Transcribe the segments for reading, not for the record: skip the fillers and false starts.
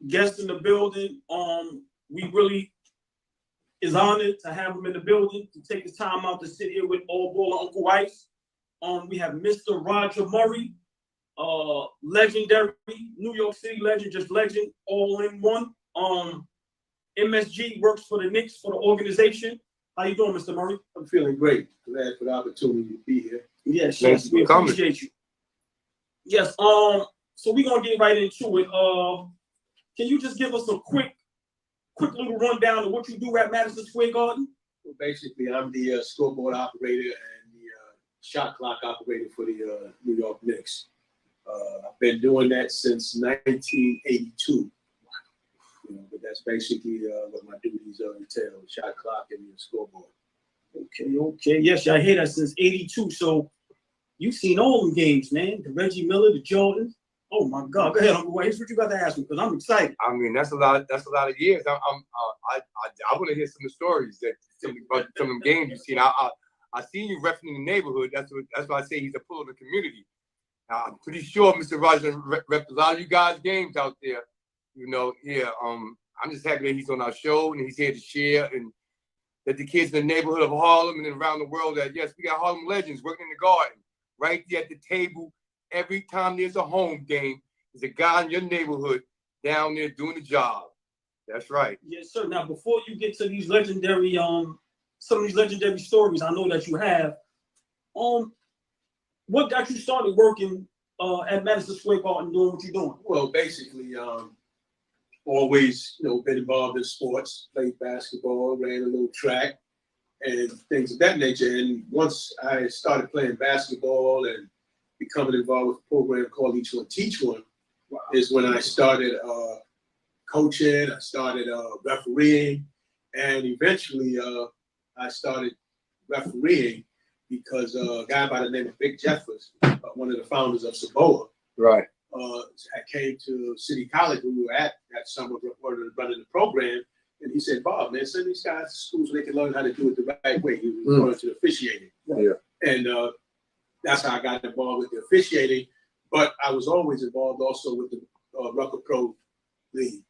guest in the building. We really is honored to have him in the building to take his time out to sit here with Old Baller Uncle Ice. We have Mr. Rodger Murray, legendary New York City legend, just legend, all in one. MSG works for the Knicks for the organization. How you doing, Mr. Murray? I'm feeling great. Glad for the opportunity to be here. Yes, yes, we appreciate you. Yes. So we're gonna get right into it. Can you just give us a quick little rundown of what you do at Madison Square Garden? Well, basically, I'm the scoreboard operator and the shot clock operator for the New York Knicks. I've been doing that since 1982. But that's basically what my duties entail: shot clock and the scoreboard. Okay. Yes, I hear that since '82. So you've seen all them games, man. The Reggie Miller, the Jordans. Oh my God! Go ahead, Uncle Wayne. What you got to ask me? Because I'm excited. I mean, that's a lot of years. I want to hear some of the stories that some of them games you've seen. I seen you repping in the neighborhood. That's why I say he's a pull of the community. I'm pretty sure Mr. Rodger reps a lot of you guys' games out there. Here. I'm just happy that he's on our show and he's here to share, and that the kids in the neighborhood of Harlem and around the world that, yes, we got Harlem legends working in the garden, right there at the table. Every time there's a home game, there's a guy in your neighborhood down there doing the job. That's right. Yes, sir. Now, before you get to these legendary, some of these legendary stories, I know that you have. What got you started working at Madison Square Garden, doing what you're doing? Well, basically, always, been involved in sports, played basketball, ran a little track, and things of that nature. And once I started playing basketball and becoming involved with a program called Each One Teach One, is when I started coaching, I started refereeing, and eventually I started refereeing because a guy by the name of Vic Jeffers, one of the founders of Saboa, right, I came to City College when we were at that summer running the program, and he said, "Bob, man, send these guys to schools so they can learn how to do it the right way." He was referring to the officiating. Yeah. And that's how I got involved with the officiating. But I was always involved also with the Rucker Pro League,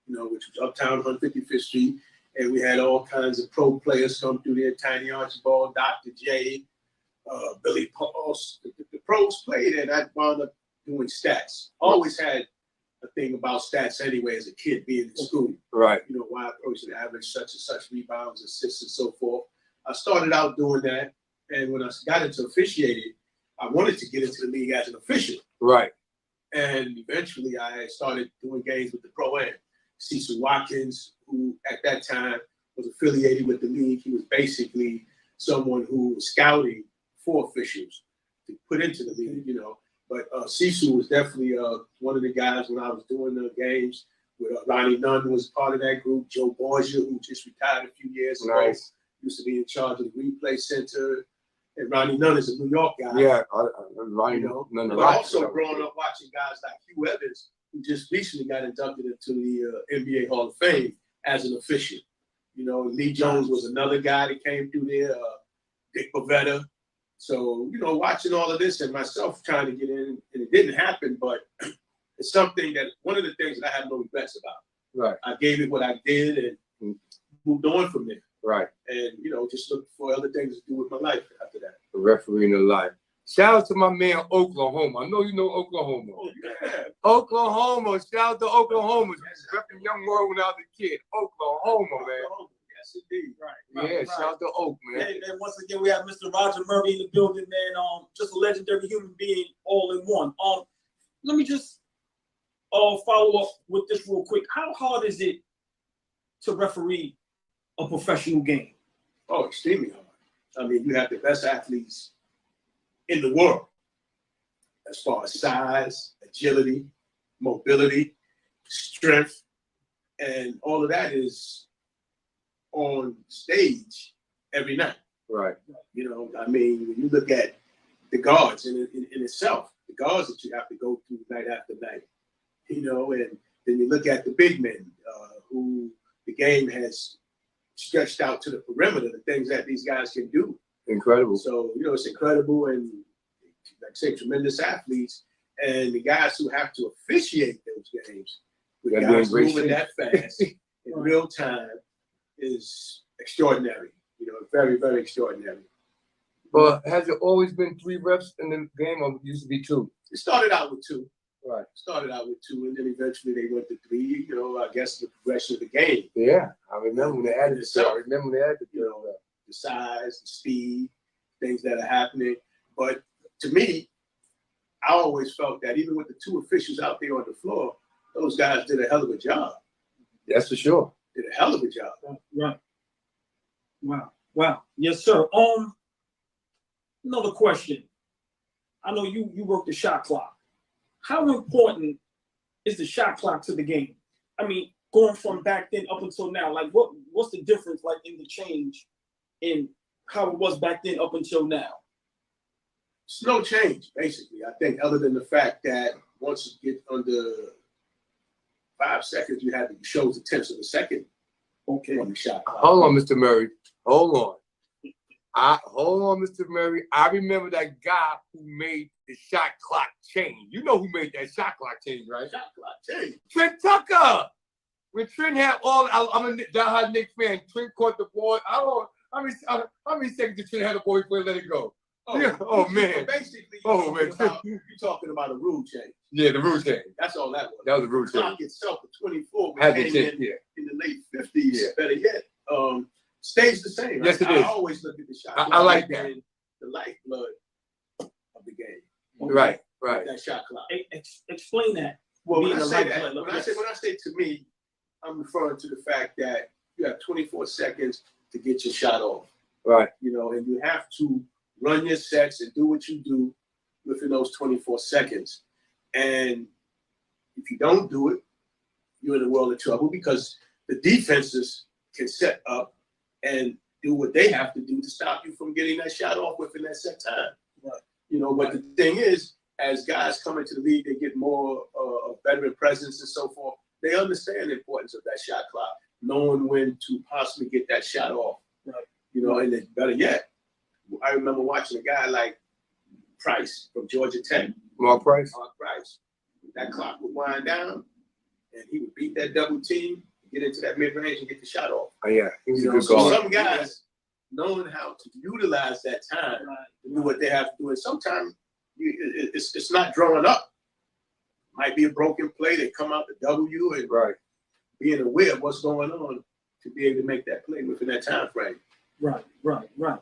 which was uptown 155th Street. And we had all kinds of pro players come through there: Tiny Archibald, Dr. J, Billy Pauls. The pros played, and I wound up doing stats. Always had a thing about stats anyway as a kid being in school. Right. Why approach the average such and such rebounds, assists, and so forth. I started out doing that, and when I got into officiating, I wanted to get into the league as an official. Right. And eventually I started doing games with the Pro-Am. Cecil Watkins, who at that time was affiliated with the league, he was basically someone who was scouting for officials to put into the league, But Cecil was definitely one of the guys when I was doing the games. With Ronnie Nunn was part of that group. Joe Borgia, who just retired a few years ago, nice, used to be in charge of the replay center. And Ronnie Nunn is a New York guy. Yeah, Ronnie Nunn. But also growing up watching guys like Hugh Evans, who just recently got inducted into the NBA Hall of Fame as an official. Lee Jones was another guy that came through there. Dick Pavetta. So, watching all of this and myself trying to get in, and it didn't happen, but it's something that one of the things that I have no regrets about. Right. I gave it what I did and moved on from there. Right. And, just look for other things to do with my life after that. The referee in the life. Shout out to my man, Oklahoma. I know you know Oklahoma. Oh, yeah. Oklahoma. Shout out to Oklahoma. Repping Young World when I was a kid. Oklahoma, man. Yes, indeed. Right. Shout out to Oak, man. And once again, we have Mr. Rodger Murray in the building, man. Just a legendary human being, all in one. Let me just follow up with this real quick. How hard is it to referee a professional game? Oh, extremely hard. I mean, you have the best athletes in the world as far as size, agility, mobility, strength, and all of that is on stage every night. Right. I mean, when you look at the guards in itself, the guards that you have to go through night after night, and then you look at the big men who the game has stretched out to the perimeter, the things that these guys can do. Incredible. So, it's incredible, and like I say, tremendous athletes. And the guys who have to officiate those games, with Gotta be in guys great moving shape. that fast in real time is extraordinary. You know, very, very extraordinary. But has it always been 3 refs in the game, or it used to be 2? It started out with 2. Right. Started out with 2, and then eventually they went to 3. You know, I guess the progression of the game. Yeah, I remember when they added the third. I remember when they added the third. The size, the speed, things that are happening. But to me, I always felt that even with the 2 officials out there on the floor, those guys did a hell of a job. That's for sure. Did a hell of a job. Right. Wow. Wow. Yes, sir. Another question. I know you work the shot clock. How important is the shot clock to the game? I mean, going from back then up until now, like what's the difference like in the change in how it was back then up until now? It's no change, basically. I think other than the fact that once you get under 5 seconds, you have to show the tenths of a second. Okay, on the shot clock. Hold on, Mr. Murray. Hold on. Hold on, Mr. Murray. I remember that guy who made the shot clock change. You know who made that shot clock change, right? Shot clock change. Trent Tucker. When Trent had I'm a diehard Knicks fan. Trent caught the ball. How many seconds did Trent have the ball before he let it go? Oh, yeah. Oh man. Basically, you're talking about a rule change. Yeah, the rule change. That's all that was. That was the rule The clock change. itself, the 24, Had to came change, in the late 50s. Yeah. Better yet, stays the same. Yes, it is. I always look at the shot. I like that. The lifeblood of the game. Right. Right. That shot clock. Explain that. Well, when Being I a say lifeblood, that, when I say to me, I'm referring to the fact that you have 24 seconds to get your shot off. Right. You know, and you have to run your sets and do what you do within those 24 seconds. And if you don't do it, you're in a world of trouble because the defenses can set up and do what they have to do to stop you from getting that shot off within that set time. Right. You know, but the thing is, as guys come into the league, they get more veteran presence and so forth. They understand the importance of that shot clock, knowing when to possibly get that shot off. Right. You know, and then better yet, I remember watching a guy like Price from Georgia Tech. Mark Price. That clock would wind down, and he would beat that double team, get into that mid range, and get the shot off. Oh yeah, he was a You know, good so guard. some guys knowing how to utilize that time to do what they have to do, and sometimes it's not drawing up. Might be a broken play. They come out the W and being aware of what's going on to be able to make that play within that time frame. Right.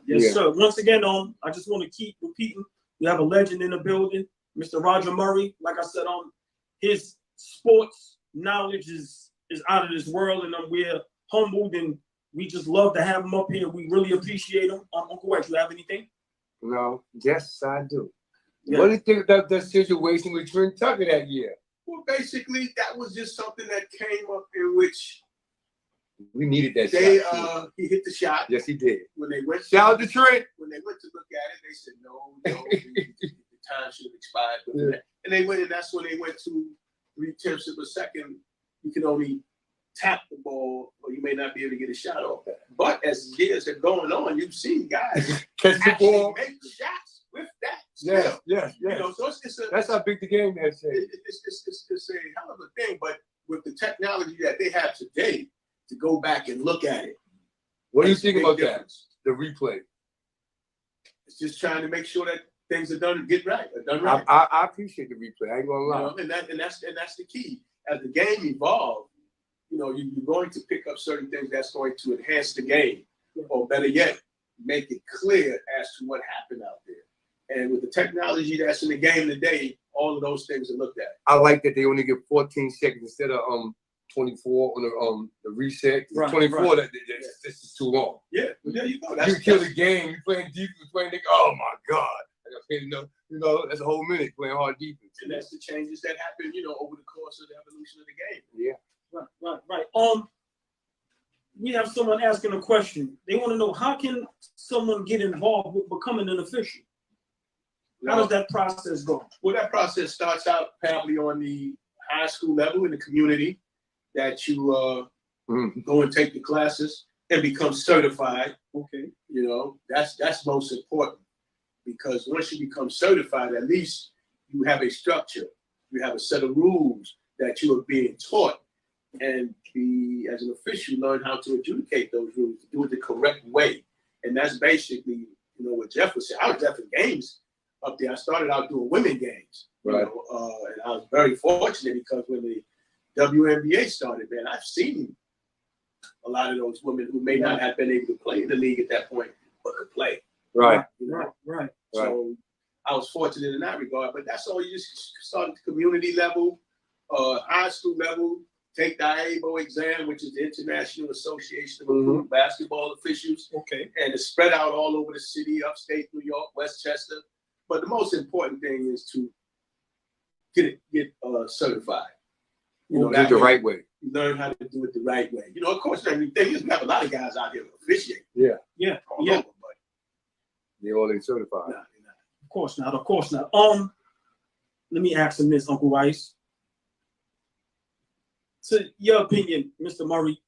Yes, sir. Once again, I just want to keep repeating. We have a legend in the building, Mr. Rodger Murray. Like I said, his sports knowledge is out of this world, and we're humbled, and we just love to have him up here. We really appreciate him. Uncle Wax, you have anything? No, yes, I do. Yeah. What do you think about that situation with Trent Tucker that year? Well, basically, that was just something that came up in which We needed that they shot. he hit the shot. Yes, he did. When they went Shout out to Trent. when they went to look at it, they said no, the time should have expired. Yeah. And they went, and that's when they went to 0.3 of a second. You can only tap the ball, or you may not be able to get a shot off. But as years are going on, you've seen guys Catch the actually ball. make shots with that. Yes, still. yes. You know, so it's That's how big the game has changed. it's a hell of a thing. But with the technology that they have today, to go back and look at it. What do you makes a think big about difference. that? The replay. It's just trying to make sure that things are done right. I appreciate the replay. I ain't gonna lie. You know, and that's the key. As the game evolves, you know, you're going to pick up certain things that's going to enhance the game, or better yet, make it clear as to what happened out there. And with the technology that's in the game today, all of those things are looked at. I like that they only give 14 seconds instead of 24 on the reset. Right, 24. right. This is too long. Yeah, well, there you go. You kill the game. You playing defense, playing. Oh my God! I got paid enough. You know, that's a whole minute playing hard defense. And that's the changes that happen, you know, over the course of the evolution of the game. Yeah. Right. We have someone asking a question. They want to know, how can someone get involved with becoming an official? How does that process go? Well, that process starts out probably on the high school level in the community, that you go and take the classes and become certified. Okay. You know, that's most important, because once you become certified, at least you have a structure. You have a set of rules that you are being taught, and be, as an official, learn how to adjudicate those rules, do it the correct way. And that's basically, what Jeff was saying. I was Jeff in games up there. I started out doing women games, Right. And I was very fortunate because when the WNBA started, man, I've seen a lot of those women who may not have been able to play in the league at that point, but could play. Right. Right. So I was fortunate in that regard. But that's all. You just start at the community level, high school level, take the IABO exam, which is the International Association of Approved Basketball Officials. Okay. And it's spread out all over the city, upstate New York, Westchester. But the most important thing is to get certified. Do it the right way. You learn how to do it the right way. Of course, the thing is, we have a lot of guys out here who officiate. Yeah. All over, but they all ain't certified. nah, they're not. Of course not. Let me ask him this, Uncle Rice. To your opinion, Mr. Murray,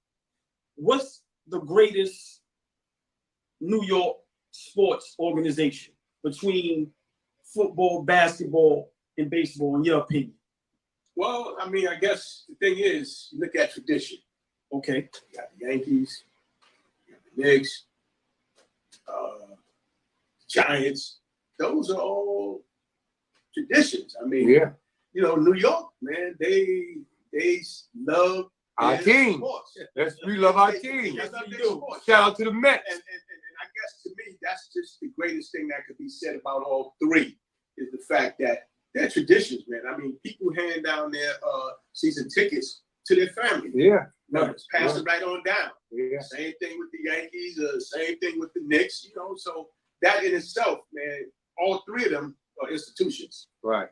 what's the greatest New York sports organization between football, basketball, and baseball, in your opinion? Well, I mean, I guess the thing is, you look at tradition. Okay. You got the Yankees, you got the Knicks, Giants. Those are all traditions. I mean, New York, man, they love our team. Sports. We love our team. Yes, we do. Shout out to the Mets. And I guess to me, that's just the greatest thing that could be said about all three is the fact that they're traditions, man. I mean, people hand down their season tickets to their family. Yeah. Members, pass it right on down. Yeah. Same thing with the Yankees, same thing with the Knicks, so that in itself, man, all three of them are institutions. Right.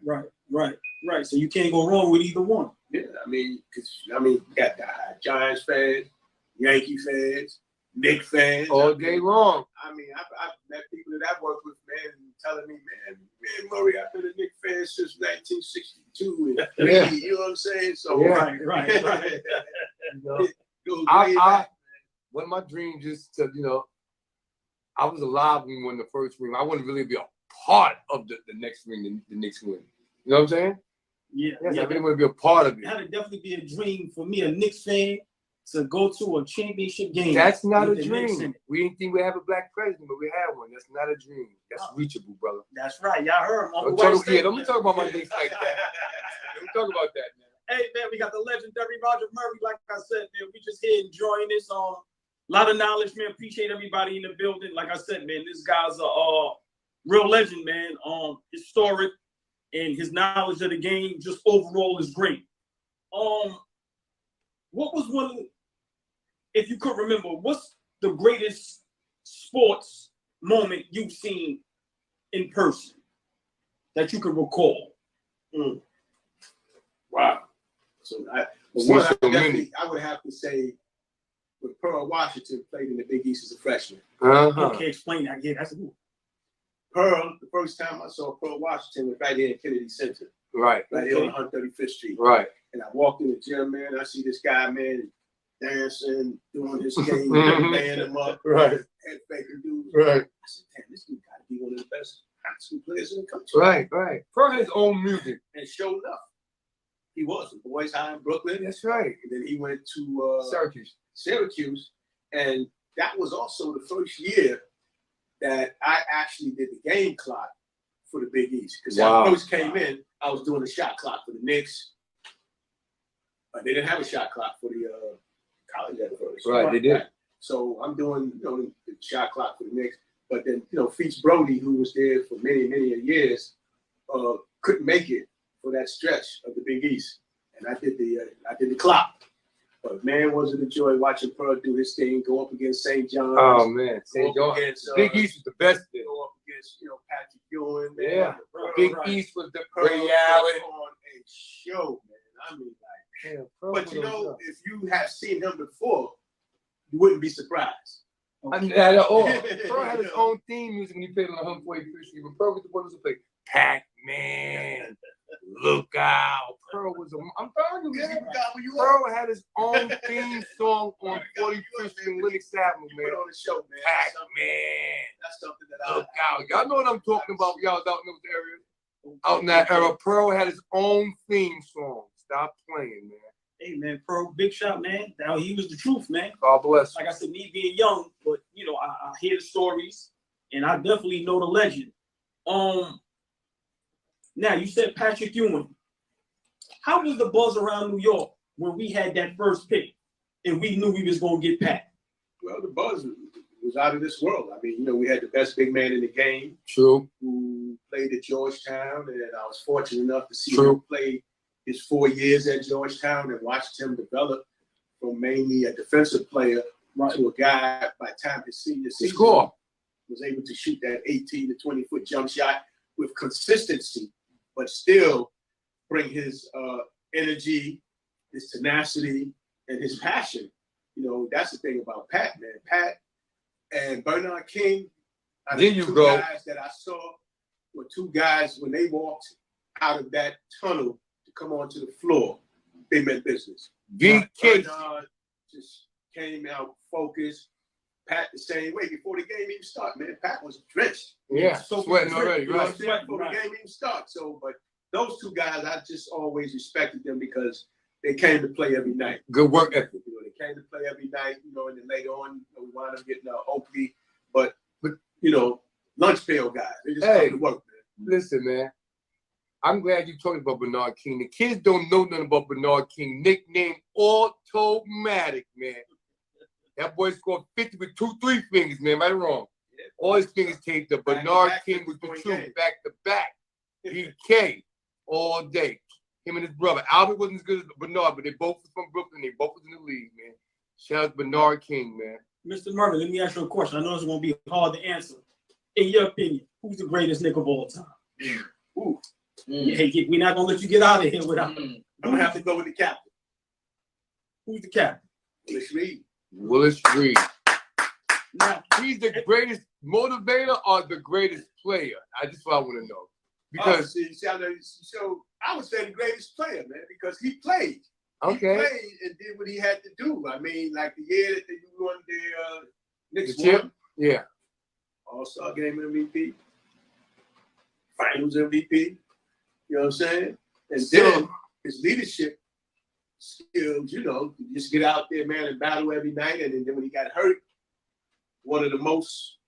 So you can't go wrong with either one. Yeah, you got the Giants fans, Yankee fans, Knicks fans. All day long. I mean, I've met people that I've worked with, man, telling me, man, Murray, I've been a Knicks fan since 1962. Yeah. You know what I'm saying? So, Right. One of my dreams is to, I was alive when we won the first ring. I want to really be a part of the next ring, the Knicks win. You know what I'm saying? Yeah. Yes, I really want to be a part of it. That'd definitely be a dream for me, a Knicks fan, to go to a championship game. That's not a with the Knicks in dream. it. We didn't think we have a black president, but we have one. That's not a dream. That's reachable, brother. That's right. Y'all heard him. Don't talk about my Knicks like that. Don't talk about that, man. Hey, man, we got the legendary Rodger Murray. Like I said, man, we just here enjoying this. A lot of knowledge, man. Appreciate everybody in the building. Like I said, man, this guy's a real legend, man. Historic, and his knowledge of the game just overall is great. What was one of the, if you could remember, what's the greatest sports moment you've seen in person that you can recall? Wow. So I would have to say when Pearl Washington played in the Big East as a freshman. Okay, explain that. Yeah, that's a good. Pearl, the first time I saw Pearl Washington was right here in Kennedy Center. Right. Right here on 135th Street. Right. And I walked in the gym, man. I see this guy, man, dancing, doing his game, laying him up. Right. Head faker dude. Right. I said, damn, this dude got to be one of the best high school players in the country. Right. Pearl had his own music. And showed up. He was a Boys High in Brooklyn. That's right. And then he went to Syracuse. And that was also the first year that I actually did the game clock for the Big East. Because when I first came in, I was doing the shot clock for the Knicks. But they didn't have a shot clock for the college at first. Right, they did. So I'm doing the shot clock for the Knicks. But then, Feats Brody, who was there for many, many years, couldn't make it for that stretch of the Big East. And I did the clock. But man, was it a joy watching Pearl do his thing, go up against St. John's. Oh man, St. John's. Big East was the best thing. Go up against, Patrick Ewing. Yeah. Pearl, Big East was the Ray Allen on a show, man. I mean, like, yeah, but if you have seen him before, you wouldn't be surprised. Not at all. Pearl had his own theme music when he played on 145th Street. When Pearl was the one who played Pac-Man, Look Out. Pearl was I'm telling you, man. Pearl had his own theme song on 45th Street and Lenox Avenue, man. On the show, man. Pac-Man. That's something that Look Out. Y'all know what I'm talking about. Y'all was out in those areas. Out in that era, Pearl had his own theme song. Stop playing, man. Hey man, Pro, big shot, man. Now he was the truth, man. God bless. Like I said, me being young, but you know, I hear the stories, and I definitely know the legend. Now you said Patrick Ewing. How was the buzz around New York when we had that first pick, and we knew we was gonna get Pat? Well, the buzz was out of this world. I mean, you know, we had the best big man in the game. True. Who played at Georgetown, and I was fortunate enough to see True. him play his 4 years at Georgetown and watched him develop from mainly a defensive player to a guy by the time his senior season was able to shoot that 18 to 20-foot jump shot with consistency, but still bring his energy, his tenacity, and his passion. You know, that's the thing about Pat, man. Pat and Bernard King are the two guys that I saw were two guys when they walked out of that tunnel to come onto the floor, they meant business. Bernard just came out focused. Pat the same way. Before the game even started, man, Pat was drenched. Yeah, so sweating already, right? Before the game even started. So, but those two guys, I just always respected them because they came to play every night. Good work ethic. You know, they came to play every night, you know, and then later on, you know, we wound up getting Oakley. But, you know, lunch pail guys. They just come to work, man. Listen, man. I'm glad you talking about Bernard King. The kids don't know nothing about Bernard King. Nickname Automatic, man. That boy scored 50 with 2-3 fingers, man. Right or wrong? Yeah. All his fingers taped up. Bernard King was the truth. Back to back. BK all day. Him and his brother. Albert wasn't as good as Bernard, but they both was from Brooklyn. They both was in the league, man. Shout out to Bernard King, man. Mr. Murray, let me ask you a question. I know it's going to be hard to answer. In your opinion, who's the greatest Knick of all time? Ooh. Hey, we're not going to let you get out of here without. I'm going to have to go with the captain. Who's the captain? Willis Reed. Willis Reed. Now, he's the greatest motivator or the greatest player? That's what I want to know. Because so I would say the greatest player, man, because he played. Okay. He played and did what he had to do. I mean, like the year that you won the Knicks won. Yeah. All-Star Game MVP. Finals MVP. You know what I'm saying? And then his leadership skills, you know, just get out there, man, and battle every night. And then when he got hurt, one of the most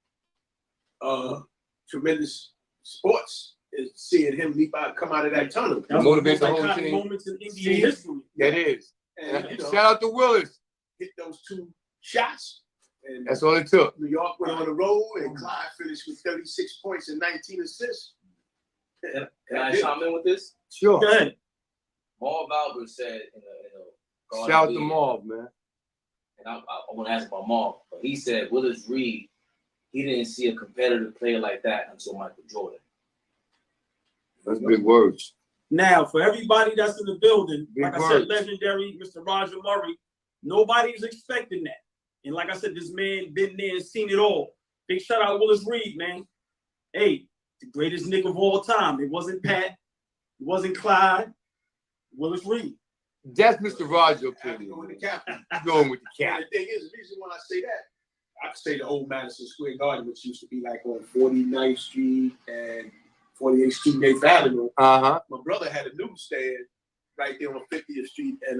tremendous sports is seeing him come out of that tunnel. That motivates the whole team. Moments in NBA history. That is. And, you know, shout out to Willis. Hit those 2 shots. And that's all it took. New York went on the road, and Clyde finished with 36 points and 19 assists. Can I chime in with this? Sure. Go ahead. Marv Albert said in a shout out to Marv, man. And I want to ask about Marv, but he said Willis Reed, he didn't see a competitive player like that until Michael Jordan. That's big words. Now, for everybody that's in the building, big like words. I said, legendary Mr. Rodger Murray, nobody's expecting that. And like I said, this man been there and seen it all. Big shout out Willis Reed, man. Hey, the greatest Knick of all time. It wasn't Pat. It wasn't Clyde. Willis Reed. That's Mr. Rodger opinion. Going with the captain. Going with the captain. The thing is, the reason why I say that, I could say the old Madison Square Garden, which used to be like on 49th Street and 48th Street, 8th Avenue. Uh-huh. My brother had a newsstand right there on 50th Street and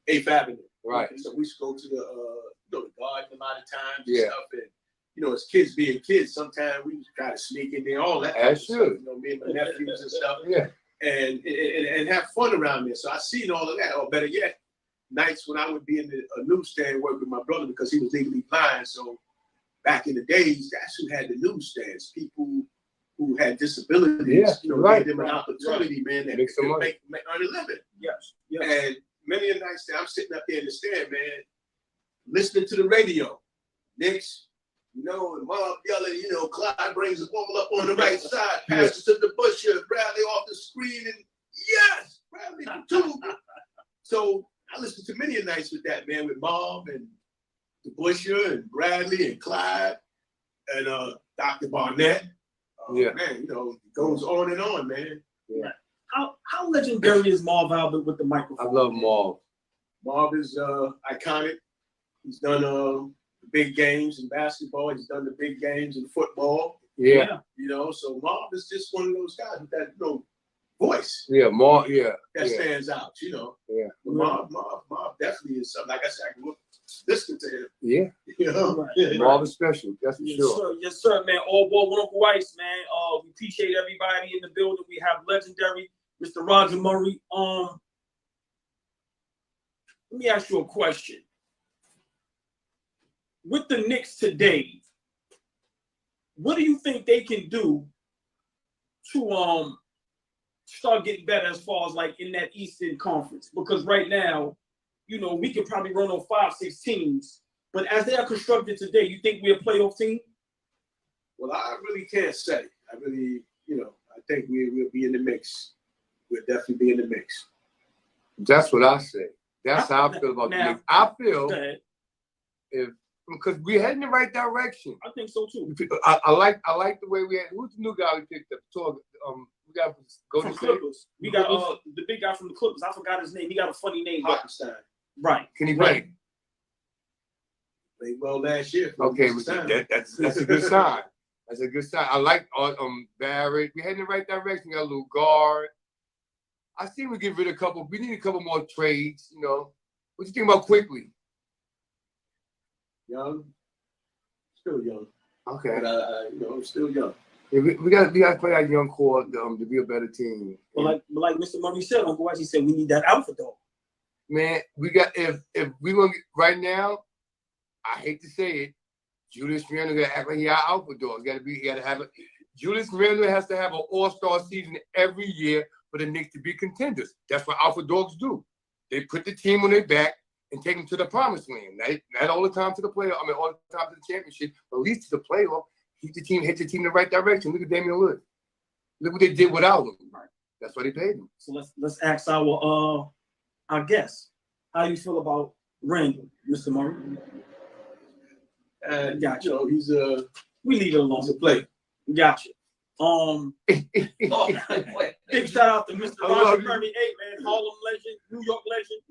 8th Avenue. Right. So we used to go to the the garden a lot of times and Yeah. stuff. And you know, as kids being kids, sometimes we just try to sneak in there, all that. As stuff, should. you know, me and my nephews and stuff. Yeah. And have fun around there. So I seen all of that. Or better yet, nights when I would be in a newsstand working with my brother because he was legally blind. So back in the days, that's who had the newsstands. People who had disabilities, you know, right, gave them an opportunity, man, that make some could money. earn a living. Yes. Yes. And many a nights that I'm sitting up there in the stand, man, listening to the radio. Knicks, you know, and Mom yelling, you know, Clyde brings the ball up on the right side, passes to the Busher, Bradley off the screen, and yes, Bradley for 2. So I listened to many a nights with that, man, with Mom and the Busher and Bradley and Clyde and Dr. Barnett. Yeah. Man, you know, it goes on and on, man. Yeah. How legendary is Marv Albert with the microphone? I love Marv. Marv is iconic. He's done big games in basketball. He's done the big games in football. Yeah. You know, so Marv is just one of those guys with that, you know, voice. Yeah, more. Yeah, That yeah. stands out, you know. Yeah. Mob definitely is something. Like I said, I grew up listening to him. Yeah. You know, Right. yeah. Marvin special. That's for Yes, sure. sir. Yes, sir, man. All ball with Uncle Ice, man. We appreciate everybody in the building. We have legendary Mr. Rodger Murray. Let me ask you a question. With the Knicks today, what do you think they can do to start getting better as far as like in that Eastern Conference? Because right now, you know, we could probably run on 5-6 teams, but as they are constructed today, you think we're a playoff team? Well, I really can't say. I really, you know, I think we'll be in the mix. We'll definitely be in the mix. That's what I say. That's how I feel about the Knicks. I feel because we're heading in the right direction. I think so too. I like the way we had. Who's the new guy we picked up? We got From Clippers. We got the big guy from the Clippers. I forgot his name. He got a funny name. Hartenstein. Right. Can he play? Played well last year. Okay, that's a good sign. That's a good sign. I like Barrett. We're heading in the right direction. We got a little guard. I see we get rid of a couple. We need a couple more trades. You know, what you think about Quickly? Young, still young. Okay, But you know, still young. yeah, we got to play our young core to be a better team. But like Mr. Murray said, Uncle White, he said we need that alpha dog. Man, we got if we gonna get, right now, I hate to say it, Julius Randle gotta act like he our alpha dog. Julius Randle has to have an all-star season every year for the Knicks to be contenders. That's what alpha dogs do. They put the team on their back and take them to the promised land. Not all the time to the playoff. I mean, all the time to the championship, but at least to the playoff. Hit the team in the right direction. Look at Damian Lillard. Look what they did without him. That's why they paid him. So let's ask our guest. How you feel about Randall, Mr. Murray? And Gotcha. you know, he's We leave it alone. a player. Gotcha. Big shout out to Mr. Rodger Murray. Hey man, Harlem legend, New York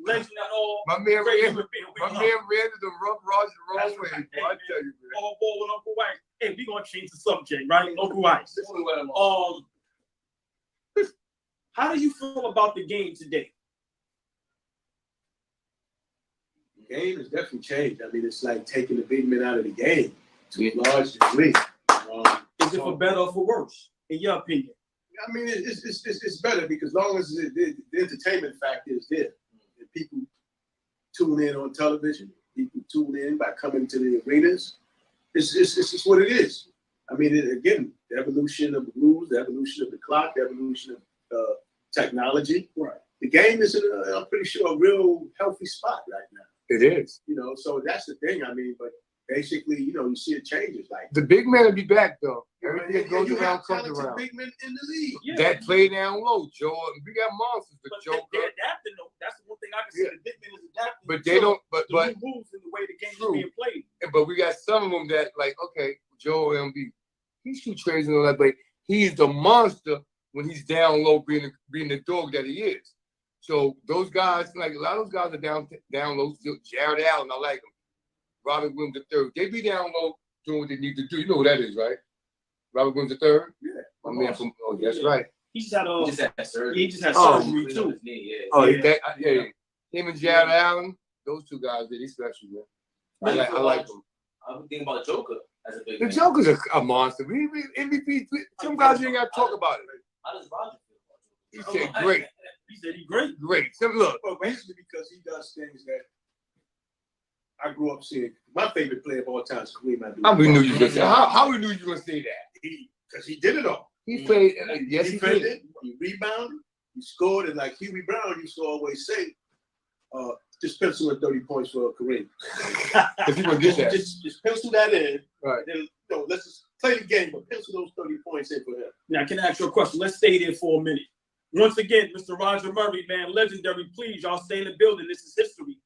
legend and all. My man ran the rough Rodger the wrong way. Hey, I tell you, man. All ball with Uncle White. Hey, we gonna change the subject, right? Uncle White. How do you feel about the game today? The game has definitely changed. I mean, it's like taking the big men out of the game to a large degree. Is it for better or for worse, in your opinion? I mean, it's better because as long as the entertainment factor is there, and people tune in on television, people tune in by coming to the arenas. It's just what it is. I mean, again, the evolution of the rules, the evolution of the clock, the evolution of technology. Right. The game is in I'm pretty sure, a real healthy spot right now. It is. You know, so that's the thing. I mean, but basically, you know, you see it changes. Like The big man will be back though. Everything that goes you around have comes talented around. big men in the league. Yeah. That play down low, Joe. We got monsters, the But Joker. they're adapting though. That's the one thing I can see. Yeah. The big men is adapting. But they don't. the But new rules and the way the game True. is being played. but we got some of them that like okay, Joe MB. He shoot trades and all that, but he's the monster when he's down low, being the dog that he is. So those guys, like a lot of those guys are down low. Still, Jared Allen, I like him. Robert Williams III, they be down low doing what they need to do. You know who that is, right? Robert Williams III. Yeah. My man from. Oh, that's Yeah. right. He just had surgery. He just had Oh, surgery too. Oh, Yeah. yeah. Him and Jared Allen, those two guys, they special, man. I like them. I'm thinking about Joker as a big The man. Joker's a monster. MVP. Some guys you ain't got to talk about it. How does Rodger He feel? said great, He said he great. great. So look, Well, basically because he does things that I grew up seeing. My favorite player of all time is Kareem Abdul-Jabbar. we knew you were gonna say. How we knew you were gonna say that? Because he did it all. He played. Yes, he he defended, did. he rebounded, he scored, and like Huey Brown used to always say, just pencil in 30 points for Kareem. Because he gonna get that. Just pencil that in. Right. Then let's just play the game, but pencil those 30 points in for him. Now, can I ask you a question? Let's stay there for a minute. Once again, Mr. Rodger Murray, man, legendary. Please, y'all stay in the building. This is history.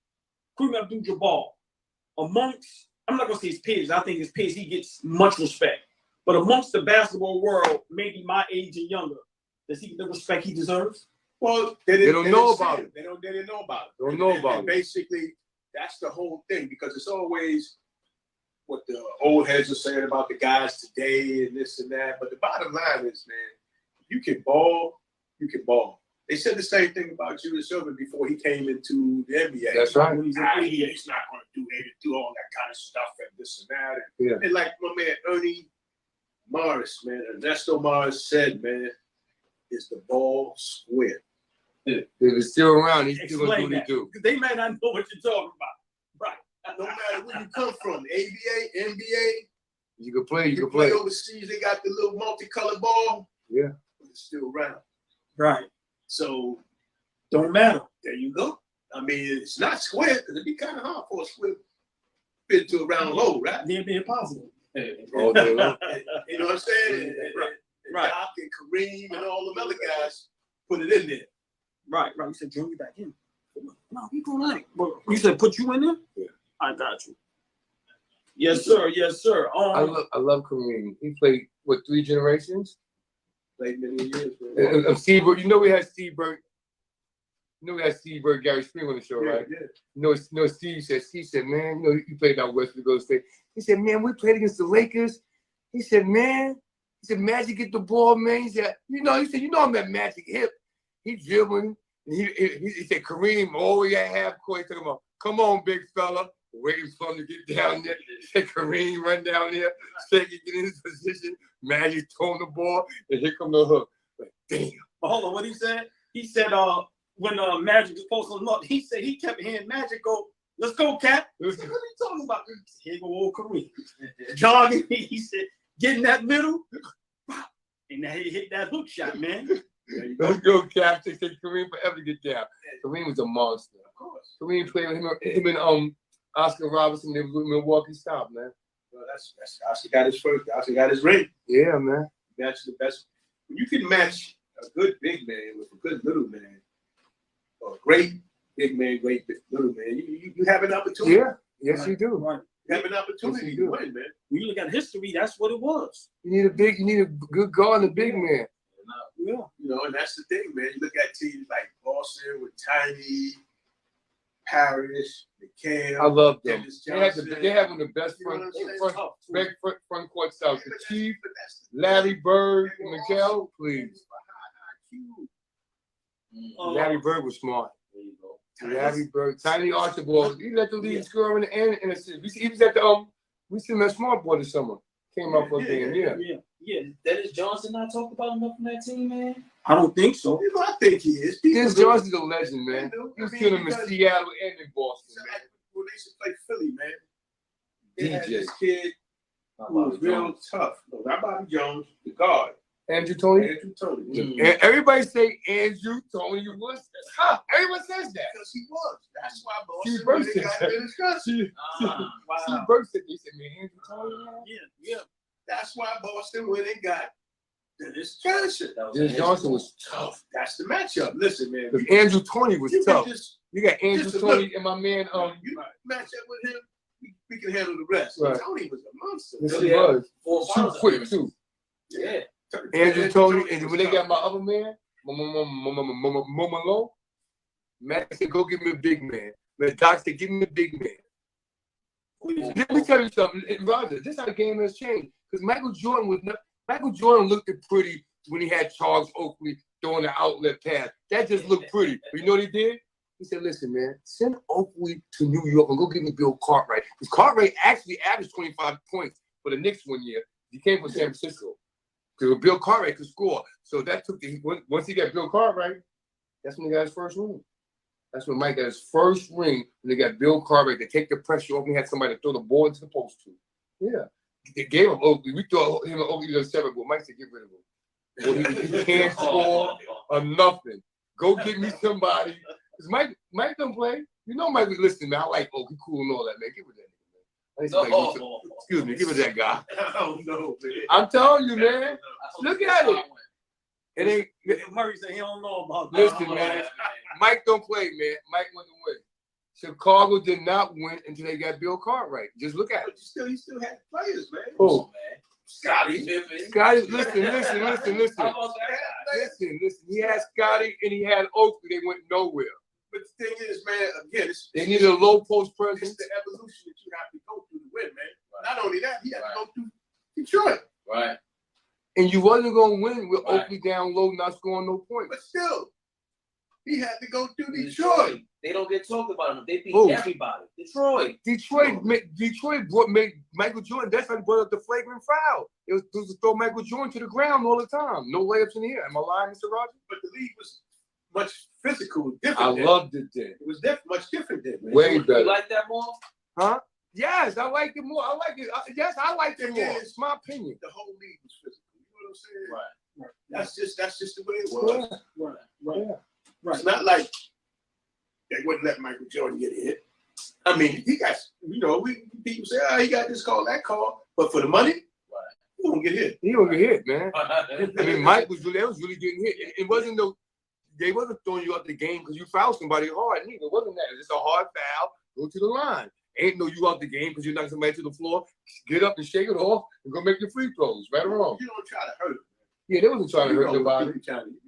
Kareem Abdul-Jabbar, amongst, I'm not gonna say his peers. I think his peers, he gets much respect. But amongst the basketball world, maybe my age and younger, does he get the respect he deserves? Well, They don't know didn't see about it. They didn't know about it. Don't know about and it. basically, that's the whole thing because it's always what the old heads are saying about the guys today and this and that. But the bottom line is, man, you can ball you can ball. They said the same thing about Julius Erving before he came into the NBA. That's right. He's not going to do all that kind of stuff and this and that. Yeah. And like my man Ernie Morris, man, Ernesto Morris said, man, is the ball square? If it's still around, he's still gonna do what he do. They might not know what you're talking about. Right. No matter where you come from, ABA, NBA, You can play. You you can play play. overseas, they got the little multicolored ball. Yeah. But it's still round. Right. So Don't matter. there you go. I mean, it's not square because it'd be kind of hard for a square fit to a round low, right? It'd be impossible. All day long. You know what I'm saying? And Right. Doc and Kareem and all them other guys put it in there. Right. You said bring me back in. No, you going like? Well, you said put you in there? Yeah. I got you. Yes, sir. Yes, sir. I love Kareem. He played what 3 generations? Played many years. Man. Of Steve Bird. You know we had Steve Bird. Gary Spring on the show, right? Yeah. No, Steve said, man, you know, he played out west of the Golden State. He said, man, we played against the Lakers. He said, Magic get the ball, man. He said, I'm that Magic hip. He dribbling. And he said, Kareem, all we got half court. He talking about, come on, big fella. Waiting for him to get down there. He said, Kareem, run down there. Shake it, get in his position. Magic throwing the ball. And here come the hook. Like, damn. But hold on, what he said? He said, when Magic was posting him up, he said he kept hearing Magic go, let's go, Cap. I said, what are you talking about? He said, here go old Kareem. Jogging, he said, get in that middle. And then he hit that hook shot, man. Let's go, Cap. They said Kareem forever to get down. Kareem was a monster. Of course. Kareem played with him and Oscar Robertson. They was with Milwaukee Stop, man. Well, that's Oscar got his first. Oscar got his ring. Yeah, man. That's the best. When you can match a good big man with a good little man, or a great big man, great little man, you have an opportunity. Yeah. Yes, you do. Right. You have an opportunity Yes, to you do. win, man. When you look at history, that's what it was. You need a good guard and a big man. Yeah. You know, and that's the thing, man. You look at teams like Boston with Tiny, Parrish, McCann. I love them. Dennis They have Johnson. they have one of the best You know what I'm saying? front court styles. The But that's- Chief, but that's the- Larry Bird, They were Miguel, awesome. please. High IQ. Larry Bird was smart. There you go. Larry Bird, Tiny Archibald. He let the lead score in the assist. He was at the we seen him at Smart Boy this summer. Came out for a game, yeah. Yeah. Dennis Johnson not talked about enough from that team, man. I don't think so. You know, I think he is. People Dennis do. Johnson's a legend, man. They do. He was I mean, killing him in because- Seattle and in Boston, So, man. like, when they used to play Philly, man, they had DJ. this kid Not who was Bobby real Jones. tough. No, not Bobby Jones, the guard. Andrew Tony. Andrew Tony. And everybody say Andrew Tony was. Everyone says that. Because he was. That's why Steve Boston Burke really said got that. Dennis Johnson. Steve Burke said, they said, man, Andrew Tony. man. Yeah. That's why Boston went and got Dennis Johnson. That was Dennis a Johnson hit. was tough. That's the matchup. Listen, man. Because Andrew Tony was You can tough. just You got Andrew just Tony look. and my man, you match up with him, we can handle the rest. Right. Tony was a monster. yes, Really he had was. 4 Too finals quick, appearances. too. Yeah. Andrew Tony, and when they got my other man, Momolo, Matt said, go give me a big man. But Doc said, give me a big man. Let me tell you something, Rodger, this is how the game has changed. Because Michael Jordan looked pretty when he had Charles Oakley throwing the outlet pass. That just looked pretty. But you know what he did? He said, listen, man, send Oakley to New York and go give me Bill Cartwright. Because Cartwright actually averaged 25 points for the Knicks one year. He came from San Francisco. Because Bill Cartwright could score. So that took once he got Bill Cartwright, that's when he got his first ring. That's when Mike got his first ring when they got Bill Cartwright to take the pressure off and he had somebody to throw the ball into the post to. Yeah. They gave him Oakley. We thought him and Oakley to 7, but Mike said, get rid of him. Well, he can't score or nothing. Go get me somebody. Because Mike don't play. You know Mike was listening, man. I like Oakley, cool and all that, man. Give it that nigga, man. I used to like, excuse me, give it that guy. Oh, no, man. I'm telling you, man. Look at it. It ain't. Murray said he don't know about that. Listen, man. Mike don't play, man. Mike went away. Chicago did not win until they got Bill Cartwright. Just look at But it. you still had players, man. Oh, Scotty. Scotty, listen. He had Scotty and he had Oakley. They went nowhere. But the thing is, man, again, They needed a low post it's presence. the evolution that you have to go through to win, man. Not only that, he had to go through Detroit. Right. And you wasn't gonna win with Right. Oakley down low, not scoring no points. But still, he had to go through Detroit. They don't get talked about enough. They beat Who? everybody. Detroit. Detroit made Michael Jordan. That's how he brought up the flagrant foul. It was to throw Michael Jordan to the ground all the time. No layups in here. Am I lying, Mr. Rodger? But the league was much physical, different. I then. loved it then. It was much different then, man. Way You better. like that more? Huh? Yes, I like it more. I like it. Yes, I like it more. Again, It's my opinion. The whole league was physical. You know what I'm saying? Right. That's just the way it was. Right. It's not like they wouldn't let Michael Jordan get a hit. I mean, he got, people say, he got this call, that call, but for the money, he won't get hit. He don't get hit, man. I mean, Mike was really getting hit. It wasn't they wasn't throwing you out the game because you fouled somebody hard. Neither. It wasn't that. It's just a hard foul. Go to the line. Ain't no you out the game because you knocked somebody to the floor. Get up and shake it off and go make your free throws. Right or wrong? You don't try to hurt him. Yeah, they wasn't trying to hurt nobody.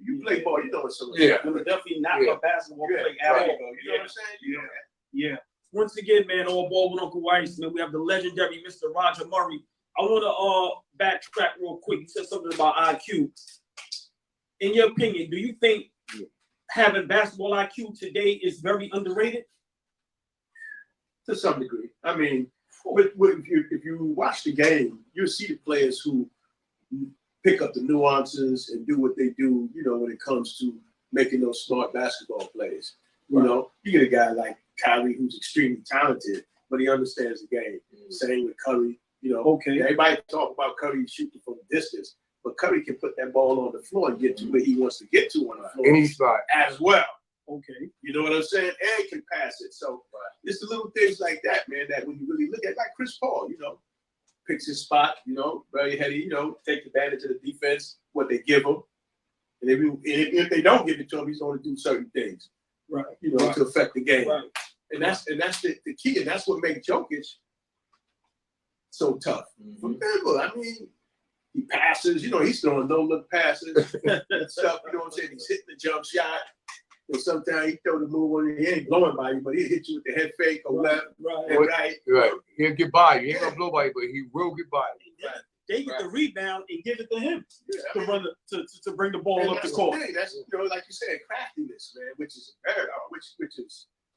You play ball, you know what's somebody. Yeah. It was definitely not a basketball play There at you all. go. You know what I'm saying? You know that. Yeah. Once again, man, all ball with Uncle Weiss, man. We have the legendary Mr. Rodger Murray. I want to backtrack real quick. You said something about IQ. In your opinion, do you think having basketball IQ today is very underrated? To some degree. I mean, if you watch the game, you'll see the players who pick up the nuances and do what they do, when it comes to making those smart basketball plays. You get a guy like Kyrie who's extremely talented, but he understands the game. Same with Curry. Everybody talk about Curry shooting from distance, but Curry can put that ball on the floor and get to where he wants to get to on the floor. Any spot. As well. Okay. You know what I'm saying? And he can pass it. So it's the little things like that, man, that when you really look at, like Chris Paul, picks his spot, very heady, take advantage of the defense, what they give him. And if they don't give it to him, he's going to do certain things, to affect the game. Right. And that's the key, and that's what makes Jokic so tough. Remember, I mean, he passes, he's throwing no-look passes and stuff, you know what I'm saying? He's hitting the jump shot. And sometimes he throw the move on you. He ain't blowing by you, but he'll hit you with the head fake or left and right. Right. He'll get by you. He ain't going to blow by you, but he will get by you. Right. They get the rebound and give it to him to bring the ball and up the court. That's like you said, craftiness, man, which is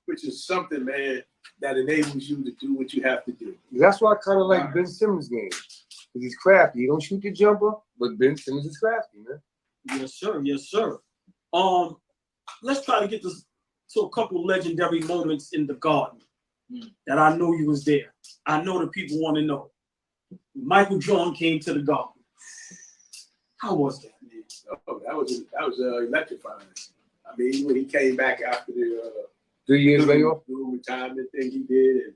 which is something, man, that enables you to do what you have to do. That's why I kind of like Ben Simmons' game. Because he's crafty. He don't shoot the jumper, but Ben Simmons is crafty, man. Yes, sir. Yes, sir. Let's try to get this to a couple legendary moments in the Garden that I know you was there. I know the people want to know. Michael Jordan came to the Garden. How was that, man? Oh, that was electrifying. I mean, when he came back after the 3 years layoff, little retirement thing he did, and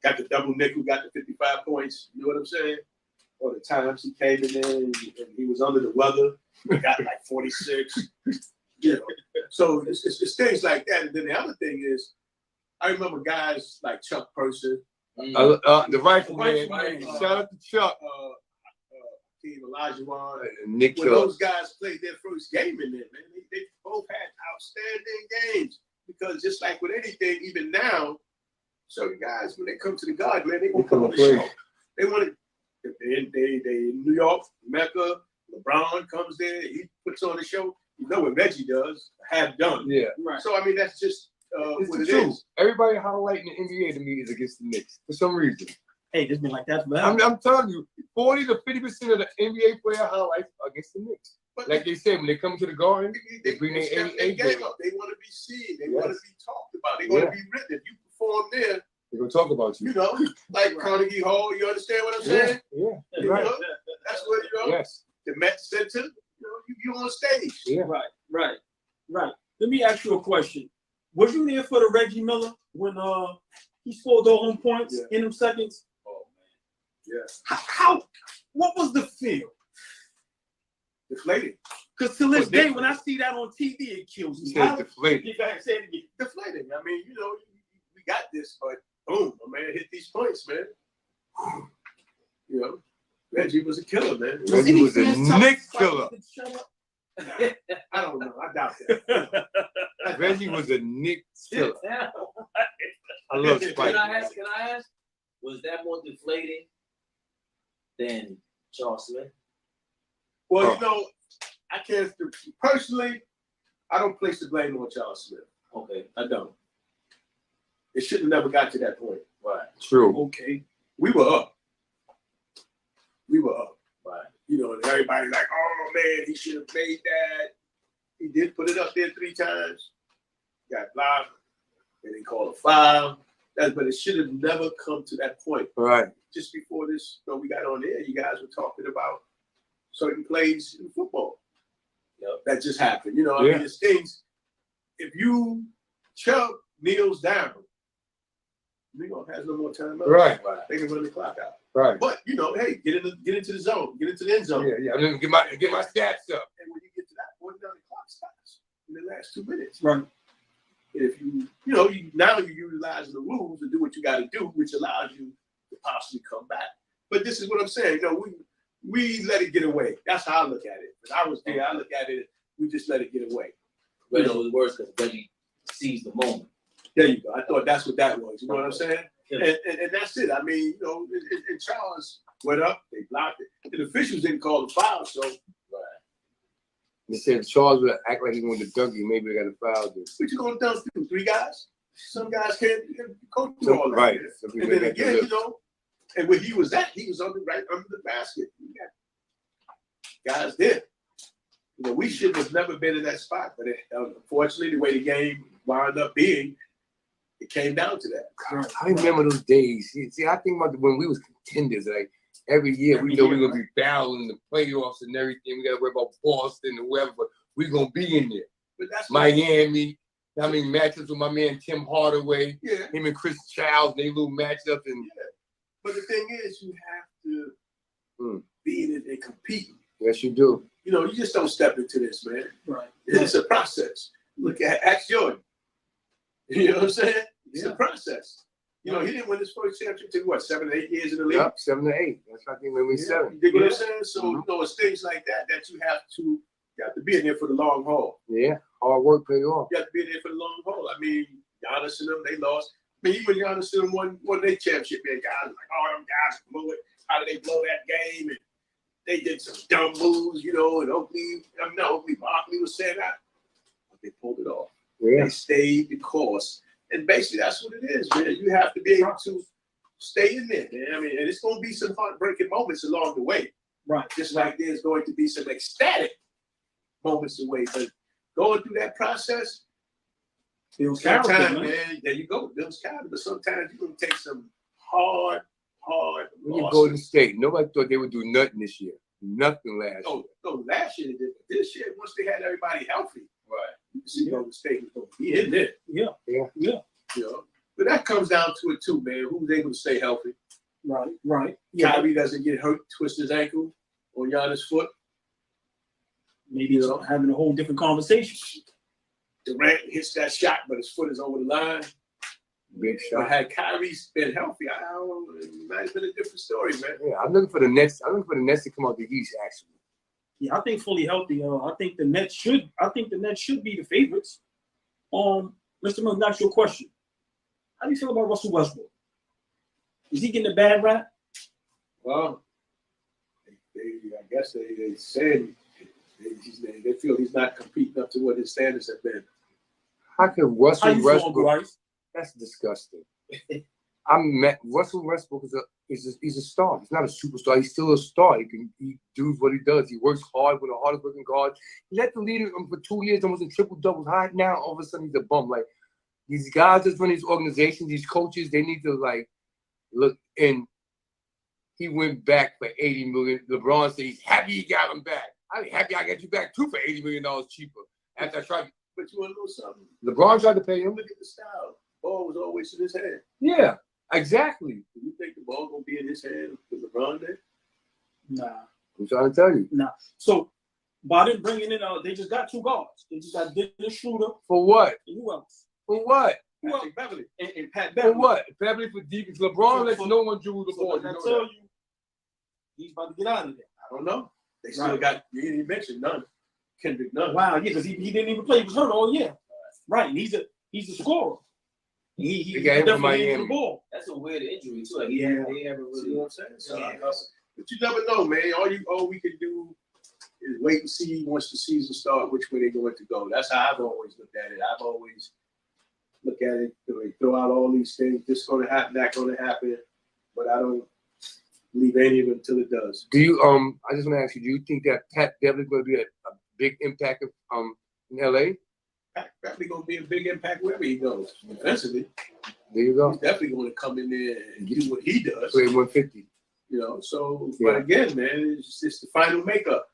got the double nickel, got the 55 points. You know what I'm saying? Or the times he came in there and he was under the weather, he got like 46. So it's things like that. And then the other thing is, I remember guys like Chuck Person, the rifleman. Shout out to Chuck. Team Olajuwon, Nick when Chuck. those guys played their first game in there, man, they both had outstanding games. Because just like with anything, even now, certain guys, when they come to the Garden, man, they want to come on the show. They want to. They in New York, Mecca. LeBron comes there, he puts on the show. You know what Reggie does, have done. Yeah. Right. So I mean, that's just It's what the it truth. is. Everybody highlighting the NBA to me is against the Knicks for some reason. Hey, this been like that forever. I'm telling you, 40 to 50% of the NBA player highlights are against the Knicks. But Like they said, when they come to the Garden, they bring their step A game game. up. They want to be seen. They Yes. want to be talked about. They want to be written. If you perform there, They're going to talk about you. like Carnegie Hall. You understand what I'm saying? Yeah. You Right. know? That's what Yes. the Met Center. You on stage. Yeah. Right. Let me ask you a question. Was you there for the Reggie Miller when he scored those home points in them seconds? Oh man. Yeah. How? What was the feel? Deflated. Because to this day, when I see that on TV, it kills me. It's deflated. You guys say it again. Deflated. I mean, we got this, but boom, my man hit these points, man. Reggie was a killer, man. Reggie was a Knicks killer. I don't know. I doubt that. Reggie was a Knicks killer. I love Spike. Can I ask? Was that more deflating than Charles Smith? Well, you know, I can't personally. I don't place the blame on Charles Smith. Okay. I don't. It should have never got to that point. Right. True. Okay. We were up. Right. You know, and everybody's like, "Oh man, he should have made that." He did put it up there 3 times. Got blocked. They didn't call a foul. But it should have never come to that point. Right. Just before this, you know, we got on air, you guys were talking about certain plays in football. Yep. That just happened. You know, I mean, it's things. If Chubb kneels down, New York has no more time out. Right. They can run the clock out. Right. But you know, hey, get into the zone, get into the end zone. Yeah. I'm gonna get my stats up. And when you get to that point, now the clock stops in the last 2 minutes. Right. If you're utilizing the rules to do what you got to do, which allows you to possibly come back. But this is what I'm saying. You know, we let it get away. That's how I look at it. When I was there, I look at it. We just let it get away. Reggie was worse because Reggie seized the moment. There you go. I thought that's what that was. You know what I'm saying? Yeah. And that's it. I mean, you know, and Charles went up. They blocked it. The officials didn't call the foul, so. They said Charles would act like he wanted to dunk you. Maybe they got a foul. What you gonna dunk to? 3 guys? Some guys can't go through all that. Right. And then again, you know, and where he was under the basket. We got guys there. You know, we should have never been in that spot, but unfortunately, the way the game wound up being, it came down to that. I remember those days. See, I think about when we was contenders. Like every year, we know we're gonna be battling the playoffs and everything. We gotta worry about Boston and whoever, but we're gonna be in there. But that's Miami. I mean, matchups with my man Tim Hardaway. Yeah. Him and Chris Childs, they little matchups. And But the thing is, you have to be in it and compete. yes, you do. You know, you just don't step into this, man. Right. It's a process. Look at Jordan. You know what I'm saying? It's a process. You know, he didn't win his first championship until what, 7 or 8 years in the league? Yep, 7 to 8. That's I think when we 7. You dig what I'm saying? So, you know, it's things like that you have to be in there for the long haul. Yeah, hard work pay off. You have to be in there for the long haul. I mean, Giannis and them, they lost. I mean, even Giannis and them won their championship, man. Guys like, oh, them guys blew it. How did they blow that game? And they did some dumb moves, you know, and Barkley was saying that. But they pulled it off. Yeah. They stayed the course. And basically, that's what it is, man. You have to be able to stay in there, man. I mean, and it's going to be some heartbreaking moments along the way. Right. Just like there's going to be some ecstatic moments away. But going through that process, sometimes, man, there you go. Bill's character. But sometimes you're going to take some hard When you losses. go to state, nobody thought they would do nothing this year. Nothing last year. No, last year they did. But this year, once they had everybody healthy, Right. you can see Golden State was going to be in there. Yeah. You know? But that comes down to it too, man. Who's able to stay healthy? Right. Yeah. Kyrie doesn't get hurt, twist his ankle on Giannis' foot. Maybe it's having a whole different conversation. Durant hits that shot, but his foot is over the line. Big But shot. had Kyrie been healthy, it might have been a different story, man. Yeah, I'm looking for the Nets. I'm looking for the Nets to come out the East, actually. Yeah, I think fully healthy. I think the Nets should be the favorites. Mr. Miller, that's your question. How do you feel about Russell Westbrook? Is he getting a bad rap? Well, I guess they said they feel he's not competing up to what his standards have been. How can How Russell you feel, Westbrook? Bryce? That's disgusting. Russell Westbrook he's a star. He's not a superstar. He's still a star. He does what he does. He works hard with the hardest working guard. He led the leader for 2 years, almost in triple doubles. High now, all of a sudden he's a bum. Like these guys that run these organizations, these coaches, they need to like look. And he went back for $80 million. LeBron said he's happy he got him back. I'm happy I got you back too for $80 million cheaper. After I tried. But you want to know something? LeBron tried to pay him. Look at the style. Ball was always in his hand. Yeah, exactly. Do you think the ball gonna be in his hand with LeBron there? Nah. I'm trying to tell you. Nah. So by them bringing in, they just got 2 guards. They just got Dennis Schroeder For what? and who else? For what? Patrick Beverly. And Pat For Beverly. what? Beverly for defense. LeBron lets no one dribble the ball. I You know tell that. you, he's about to get out of there. I don't know. They still Right. got. You didn't mention none. Kendrick Nunn. Wow, yeah, because he didn't even play. He was hurt all year. Right, and he's a scorer. He They got him from definitely needs Miami. the ball. That's a weird injury too. Like Yeah. they haven't See really. what I'm saying? So, Yeah. but you never know, man. All we can do is wait and see once the season starts which way they're going to go. That's how I've always looked at it. I've always looked at it, they throw out all these things, this is going to happen, that going to happen, but I don't believe any of it until it does. Do you I just want to ask you, do you think that Pat Beverly's going to be a big impact in LA? Pat Beverly going to be a big impact wherever he goes. Defensively, There you go. he's definitely going to come in there and do what he does. Play 150. You know, so Yeah. but again, man, it's just the final makeup.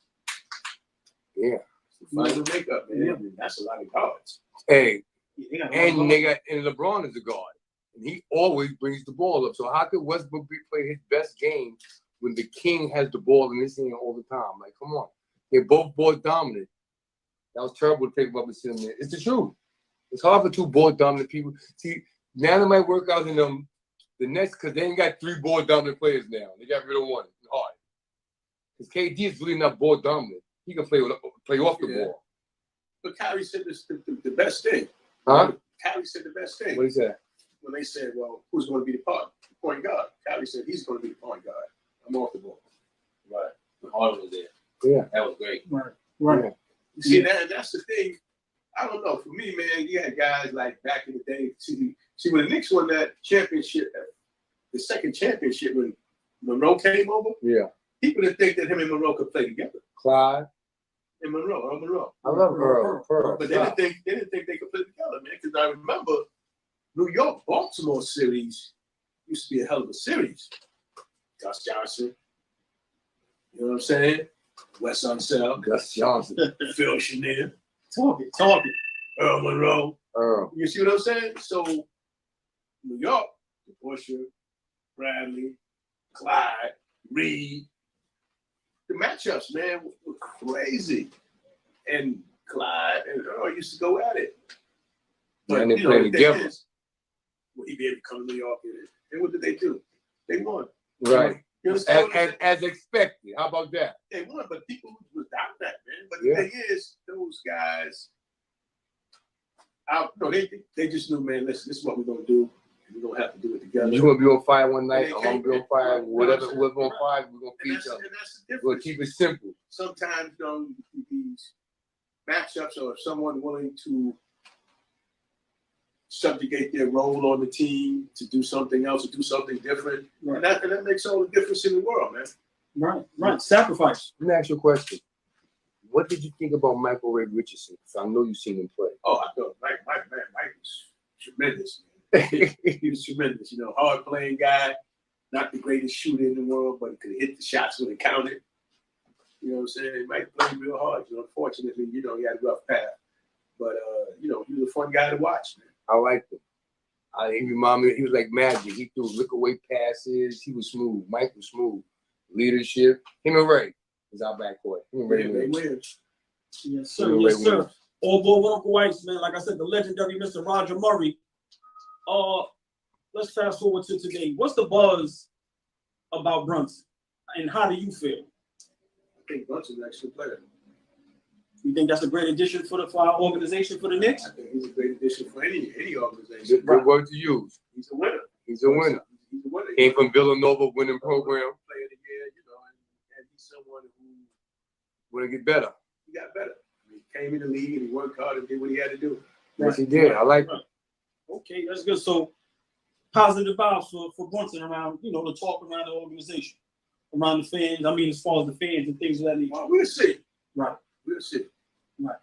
Yeah. It's the final makeup, man. Yeah. That's a lot of guards. Hey, They got a lot of and guards. they got and LeBron is a guard, and he always brings the ball up. So how could Westbrook play his best game when the king has the ball in his hand all the time? Like, come on, they're both ball dominant. That was terrible to take about the sitting there. It's the truth. It's hard for two ball dominant people. See, now they might work out in the next because they ain't got 3 ball dominant players now. They got rid of one. It's hard. Because KD is really not ball dominant. He can play off the Yeah. ball. But Kyrie said this the best thing. Huh? Kyrie said the best thing. What is that? When they said, well, who's going to be the point guard? Kyrie said he's going to be the point guard. I'm off the ball. Right. Harden was there. Yeah. That was great. Right. Right. You see, that's the thing. I don't know. For me, man, you had guys like back in the day. See, when the Knicks won that championship, the second championship when Monroe came over, Yeah. people didn't think that him and Monroe could play together. Clyde. And Monroe. I love Pearl. But they didn't think they could play together, man. Because I remember New York Baltimore series used to be a hell of a series. Gus Johnson, you know what I'm saying? Wes Unseld, Gus Johnson. Phil Chenier, Talk it. Earl Monroe. Earl. You see what I'm saying? So New York, Busher, Bradley, Clyde, Reed. The matchups, man, were crazy. And Clyde and Earl used to go at it. And they you know, played the thing together. is, will he be able to come to New York? And what did they do? They won. Right. You understand what I'm saying? As expected. How about that? They won, but people was down that, man. But Yeah. the thing is, those guys, they just knew, man, listen, this is what we're going to do. We're going to have to do it together. You're going to be on fire one night. And I'm they going to be on can't- fire. Right. Whoever's Right. on fire, we're going to feed each other. And that's the We're going difference. to keep it simple. Sometimes, these matchups or someone willing to subjugate their role on the team to do something else, to do something different. Right. And that makes all the difference in the world, man. Right. Sacrifice. Let me ask you a question. What did you think about Michael Ray Richardson? Because I know you've seen him play. Oh, I thought Mike was tremendous. Man. He was tremendous. You know, hard playing guy, not the greatest shooter in the world, but he could hit the shots when it counted. You know what I'm saying? Mike played real hard. You know, unfortunately, he had a rough path. But he was a fun guy to watch, man. I liked him. He reminded me, he was like magic. He threw look away passes. He was smooth. Mike was smooth. Leadership. Him and Ray is our backcourt. Him and Ray They wins. win. Yes, sir. Yes, sir. All boy with Uncle White's, man. Like I said, the legendary Mr. Rodger Murray. Let's fast forward to today. What's the buzz about Brunson, and how do you feel? I think Brunson's an excellent player. You think that's a great addition for our organization for the Knicks? I think he's a great addition for any organization. Good word to use. He's a winner. He's a winner. He's a winner. Came from Villanova, winning program. Player of the year, and he's someone who Want to get better. he got better. He came in the league and he worked hard and did what he had to do. Yes, he did. I like it. Okay, that's good. So positive vibes for Brunson around, the talk around the organization, around the fans. I mean, as far as the fans and things of that nature. Well, we'll see. Right. We'll see. Right.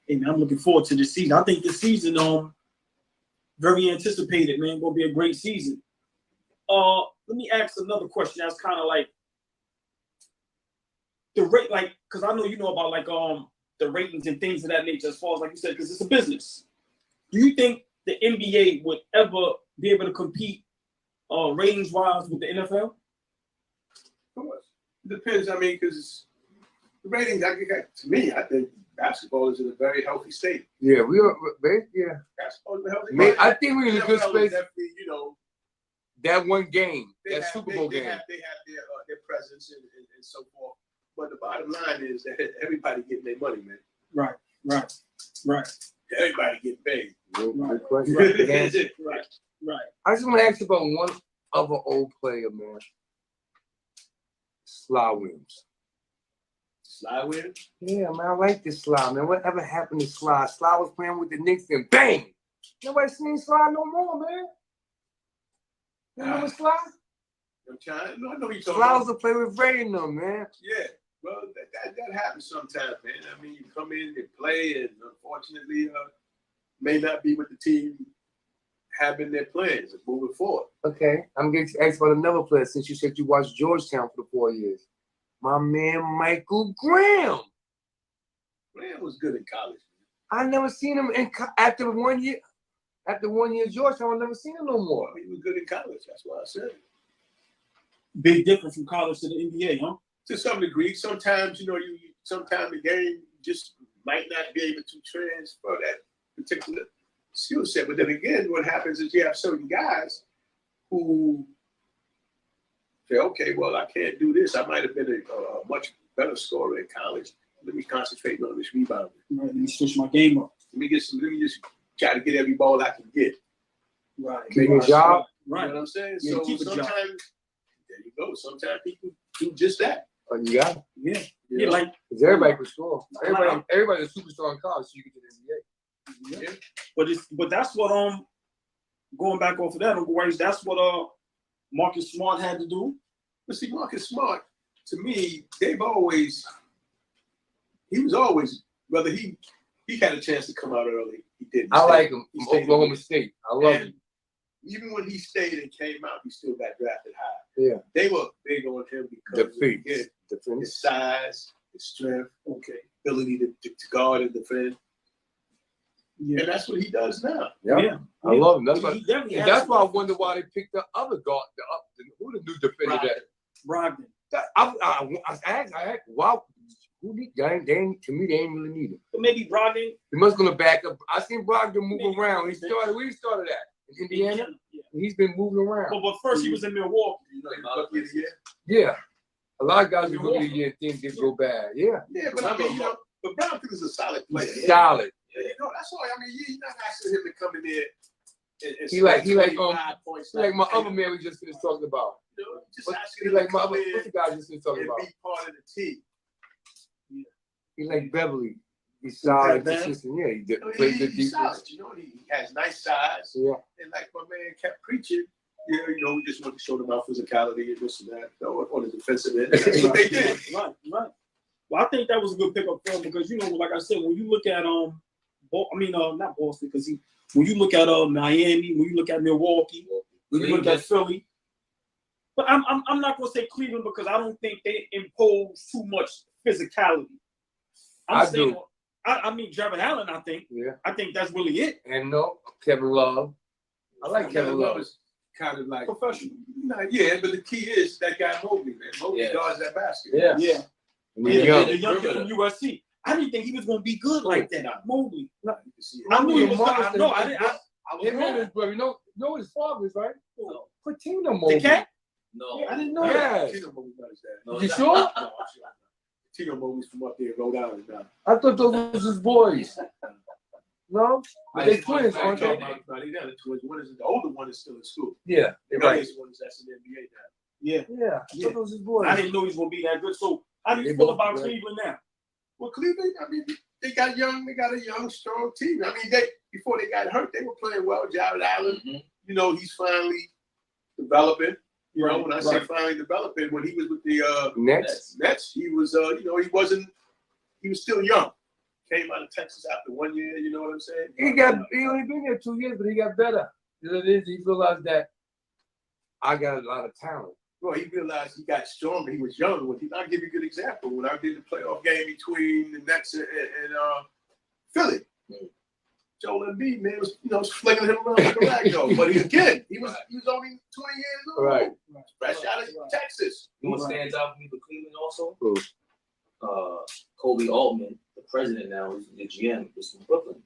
Hey man, I'm looking forward to this season. I think this season, very anticipated, man. Gonna be a great season. Let me ask another question. That's kind of like the rate, because I know you know about the ratings and things of that nature. As far as like you said, because it's a business. Do you think the NBA would ever be able to compete ratings wise with the NFL? Of course. It depends. I mean, because the ratings, to me, I think basketball is in a very healthy state. Yeah, we are. Yeah. Basketball is a healthy Man, state. I think we're in a good NFL is space. definitely, That one game, they that have- Super they- Bowl they game. have their presence and so forth. But the bottom line is that everybody getting their money, man. Right. Everybody getting paid. Good question. Right. I just want to ask you about one other old player, man. Sly Williams. Sly with it? Yeah, man, I like this Sly, man. Whatever happened to Sly? Sly was playing with the Knicks and bang! Nobody seen Sly no more, man. You remember Sly? I'm trying. No, I know you talking Sly about. was to play with Ray and them, man. Yeah. Well, that happens sometimes, man. I mean, you come in and play, and unfortunately, may not be what the team have in their plans of moving forward. Okay, I'm getting asked about another player since you said you watched Georgetown for the 4 years. My man Michael Graham. Graham was good in college. I never seen him after 1 year. After 1 year Georgetown, I never seen him no more. He was good in college. That's why I said it. Big difference from college to the NBA, huh? To some degree, sometimes sometimes the game just might not be able to transfer that particular skill set. But then again, what happens is you have certain guys who say, "Okay, well, I can't do this. I might have been a much better scorer in college. Let me concentrate on this rebounding. Right, let me switch my game up. Let me just try to get every ball I can get." Right. Keep your job. You know Right. what I'm saying? Yeah, So keep a job. sometimes, there you go. Sometimes people do just that. Oh, you got it. Yeah. You Yeah, know? like, Because everybody can score. Everybody's a superstar in college, so you get to the NBA. Yeah. but that's what going back off of that, Uncle Rice, that's what Marcus Smart had to do. But see, Marcus Smart, to me, he was always, whether he had a chance to come out early, he didn't. I like him He from stayed. Oklahoma State. I love And him. even when he stayed and came out, he still got drafted high. Yeah. They were big on him because Defense. of his size, his strength, ability to guard and defend. Yeah. And that's what he does now. Yeah. I love him. That's He definitely has why I some- wonder why they picked the other guard, who the new defender that. Brogdon. I asked, wow, who need? To me, they ain't really need him. But maybe Brogdon. He must gonna back up. I seen Rodger move around. Where he started at? In Indiana. Yeah. He's been moving around. But first he was in Milwaukee. You know, he was Rookie of the Year. Yeah. A lot of guys who rookie of the year things did go bad. Yeah. Yeah, but I mean, but Brogdon is a solid player. He's solid. Yeah, that's all. I mean, you're not asking him to come in there and He like 25 points. my other man we just finished talking about. You know, just He asking him like to my come other in what's the guy just finished talking and about? be part of the team. He like Beverly. He's solid, Okay, man. consistent. Yeah, he did You know, play good he's defense. solid. You know, he has nice size. Yeah. And like my man kept preaching, yeah, you know, we just want to show them our physicality and this and that, you know, on the defensive end. That's what they did. Right. Well, I think that was a good pickup for him because like I said, when you look at not Boston, because when you look at Miami, when you look at Milwaukee, when you look at Philly, but I'm not gonna say Cleveland because I don't think they impose too much physicality. I mean Jared Allen. I think that's really it. And Kevin Love. I like Kevin Love. Is kind of like Professional. yeah, but the key is that guy Mobley, man. Mobley guards that basket. Yeah. Yeah. And he's young. The young kid from USC. I didn't think he was gonna be good like that. Mobley. You can see it. I knew he Mobley was. monster. I was Him and wrong. his brother, you know what his father is, right? No. Patino Mobley. The cat? No. I didn't know Yeah. Tino Mobley's not his dad. No, You it's sure? not. No, I'm sure. Tino Mobley's from up there in Rhode Island now. I thought those was his boys. No? But they I- twins, aren't No, they? no, they're not the twins. The older one is still in school. Yeah, The right. youngest one is that's in the NBA now. Yeah. Yeah, I thought those was his boys. I didn't know he was gonna be that good. So how do you They feel both about great. Cleveland now? Well, Cleveland, I mean, they got a young, strong team. I mean, before they got hurt, they were playing well. Jared Allen, Mhm. you know, he's finally developing. You know, when I say Right. finally developing, when he was with the Next. Nets, he was, he was still young. Came out of Texas after 1 year, you know what I'm saying? He only been there 2 years, but he got better. He realized that I got a lot of talent. Well, he realized he got stronger. He was young. I'll give you a good example. When I did the playoff game between the Nets and Philly, Joel Embiid, man, was flinging him around like a rag doll. But he was only 20 years old. Right. Fresh out of Texas. You know what stands out for me for Cleveland also? Who? Kobe Altman, the president now, who's the GM, is from Brooklyn.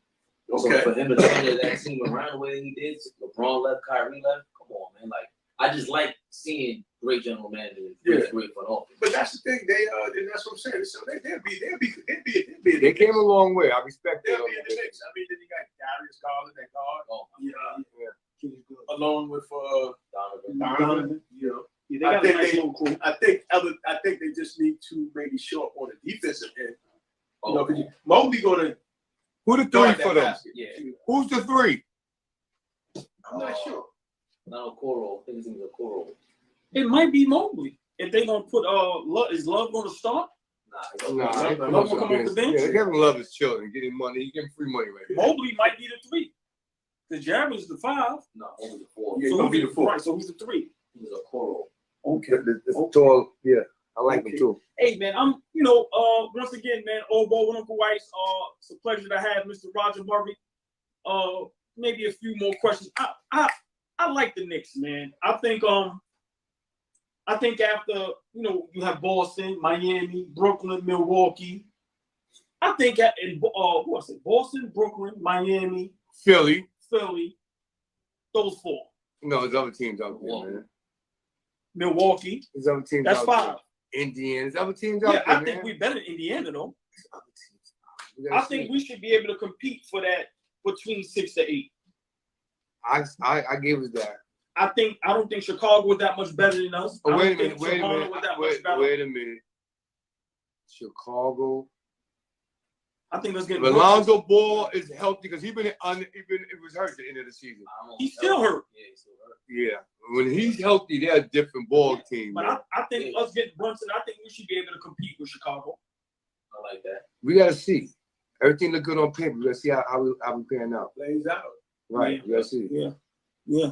Okay. So for him to turn that team around the way he did, LeBron left, Kyrie left. Come on, man. Like I just like seeing great general managers, great front office. But that's the thing. And that's what I'm saying. So they'll be. They came a long way. I respect They'll that. be in the mix. I mean, then you got Darius Garland, that guard, Oh, He was good. along with Donovan. Donovan. You know, Yeah, they got a nice little crew. I think they just need to maybe show up on the defensive end. You know, 'cause Mobley gonna Who the three guard for that them? basket. Yeah. Who's the three? I'm not sure. Not Okoro. I think his name is Okoro. It might be Mobley. If they gonna put is Love gonna start? Nah, Love they gonna come off come off the bench? Yeah, Kevin Love is chilling, getting money. He getting free money right now. Mobley might be the 3. The Jarrett's the 5. No, only the 4. Yeah, he's gonna be the 4. Right, so who's the 3? He was Okoro. Okay. It's tall. Yeah, I like him too. Hey man, once again, man, Old Boy with Uncle Weiss. It's a pleasure to have Mr. Rodger Murray. Maybe a few more questions. I like the Knicks, man. I think after you have Boston, Miami, Brooklyn, Milwaukee. I think Boston, Brooklyn, Miami, Philly. those 4. No, there's other teams out there, man. Milwaukee. There's other teams That's out 5. there. Indiana. There's other teams out Yeah, there, I think man. we're better than Indiana though. There's other teams. We gotta I think see. we should be able to compete for that between 6 to 8. I give us that. I don't think Chicago was that much better than us. Oh, I wait don't a minute. think Wait a Toronto minute. was that much better. Wait a minute. Chicago. I think let's get Lonzo Ball is healthy because he was hurt at the end of the season. He's still hurt. Yeah, he's still hurt. Yeah, when he's healthy, they're a different ball team. But Man. I think us getting Brunson, I think we should be able to compete with Chicago. I like that. We gotta see. Everything look good on paper. We gotta see how we pan out. Plays out. Right. Yeah. We gotta see. Yeah.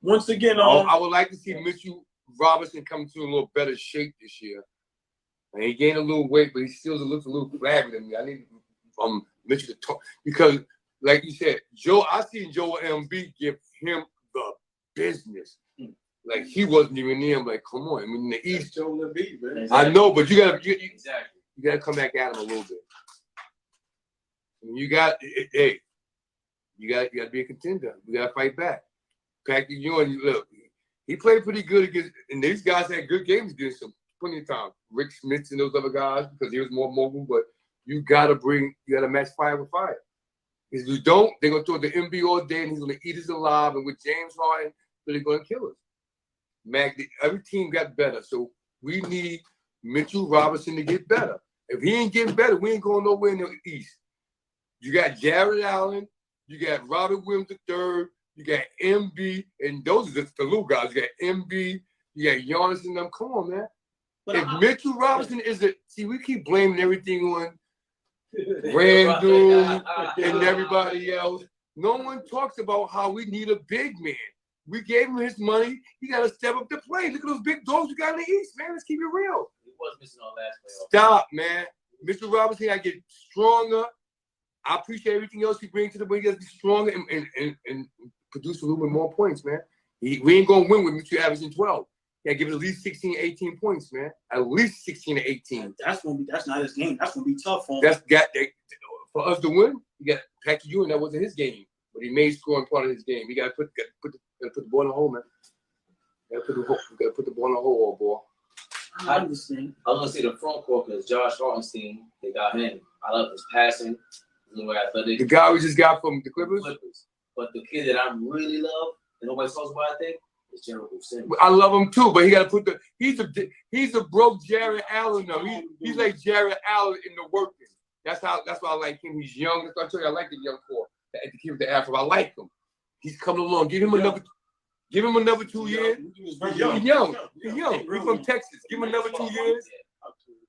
Once again, I would like to see Mitchell Robinson come to a little better shape this year. And he gained a little weight, but he still looks a little flabby to me. I need Mitchell to talk because, like you said, I seen Joel Embiid give him the business. Like he wasn't even there. I'm like, come on. I mean, in the East, Joel Embiid, man. Exactly. I know, but you gotta Exactly. you gotta come back at him a little bit. And you got to be a contender. We gotta fight back. Patrick Ewing, look, he played pretty good against, and these guys had good games against him plenty of time. Rick Smith and those other guys because he was more mobile, but you gotta match fire with fire. If you don't, they're gonna throw the MB all day and he's gonna eat us alive. And with James Harden, they're gonna kill us. Every team got better, so we need Mitchell Robinson to get better. If he ain't getting better, we ain't going nowhere in the East. You got Jared Allen, you got Robert Williams III, you got MB, and those are just the little guys. You got MB, you got Giannis and them. Come on, man. But If Mitchell Robinson see, we keep blaming everything on Randall and everybody else. No one talks about how we need a big man. We gave him his money. He got to step up to play. Look at those big dogs we got in the East, man. Let's keep it real. He was missing on last playoff. Stop, man. Mitchell Robinson got to get stronger. I appreciate everything else he brings to the way. He got to be stronger and produce a little bit more points, man. We ain't going to win with Mitchell averaging 12. You got to give it at least 16, 18 points, man. At least 16 to 18. That's not his game. That's gonna be tough for him. For us to win, you got Patrick Ewing. That wasn't his game, but he made scoring part of his game. You got to put the ball in the hole, man. You got to put the ball in the hole, boy. I understand. I was gonna say the front court because Josh Hartenstein, they got him. I love his passing, the way athletic. The guy we just got from the Clippers. But the kid that I really love, and nobody talks about, I think, is Gerald Simmons. I love him too, but he got to put he's a broke Jared Allen though. He's like Jared Allen in the working. That's why I like him. He's young. That's why I tell you I like the young core. The kid with the afro. I like him. He's coming along. Give him another 2 years. He's young. He's young. He's from Texas. Give him another 2 years.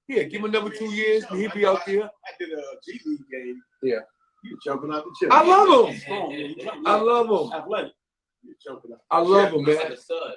Yeah, give him another 2 years and he'll be out there. I did a G League game. Yeah. You jumping out the chip. I love him. I love him. Athletic. You jumping out. I love him, He's like man. a stud.